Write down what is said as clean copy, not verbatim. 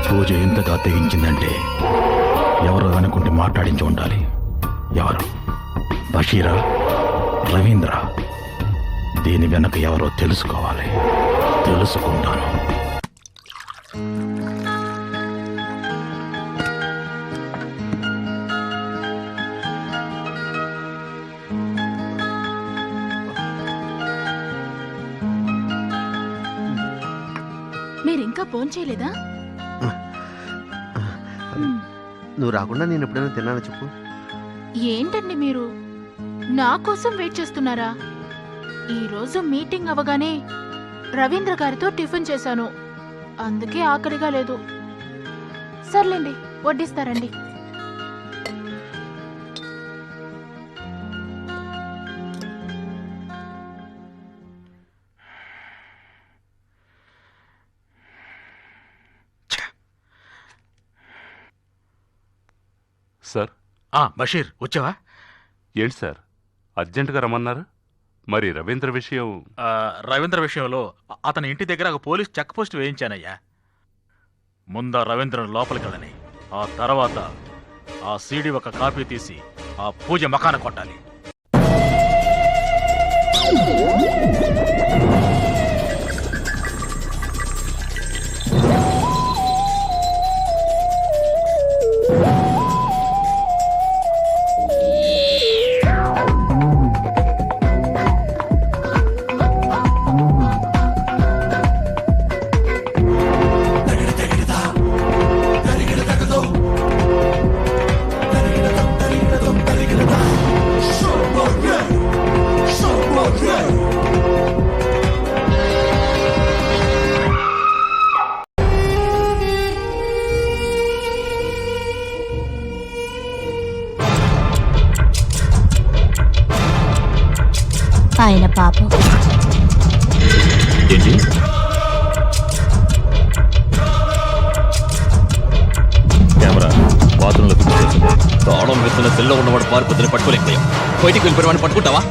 పూజ ఎంతగా తెగించిందంటే ఎవరు అనుకుంటే మాట్లాడించి ఉండాలి. ఎవరు? బషీరా, రవీంద్ర? దీని వెనక ఎవరో తెలుసుకోవాలి. తెలుసుకుంటాను. మీరింకా ఫోన్ చేయలేదా? నువ్వు రాకుండా నేను ఎప్పుడైనా తిన్నాను చెప్పు. ఏంటండి మీరు నా కోసం వెయిట్ చేస్తున్నారా? ఈరోజు మీటింగ్ అవగానే రవీంద్ర గారితో టిఫిన్ చేశాను, అందుకే ఆకలిగా లేదు. సర్లేండి, వడ్డిస్తారండి. సార్. బషీర్ వచ్చావా? ఏంటి సార్ అర్జెంటుగా రమ్మన్నారు? మరి రవీంద్ర విషయం? రవీంద్ర విషయంలో అతని ఇంటి దగ్గర ఒక పోలీస్ చెక్ పోస్ట్ వేయించానయ్యా. ముందా రవీంద్రను లోపలికి వెళ్ళని, ఆ తర్వాత ఆ సీడీ ఒక కాపీ తీసి ఆ పూజ మకాన కొట్టాలి. ఆయన పాపం. ఏంటి కెమెరా బాత్రూంలో ఫిక్స్ చేసింది. తాళం వేస్తున్న సెల్లో ఉన్నవాడు పారిపోతున్న పట్టుకోలేకపోయాం. బయటికి వెళ్ళిపోయిన వాడిని పట్టుకుంటావా?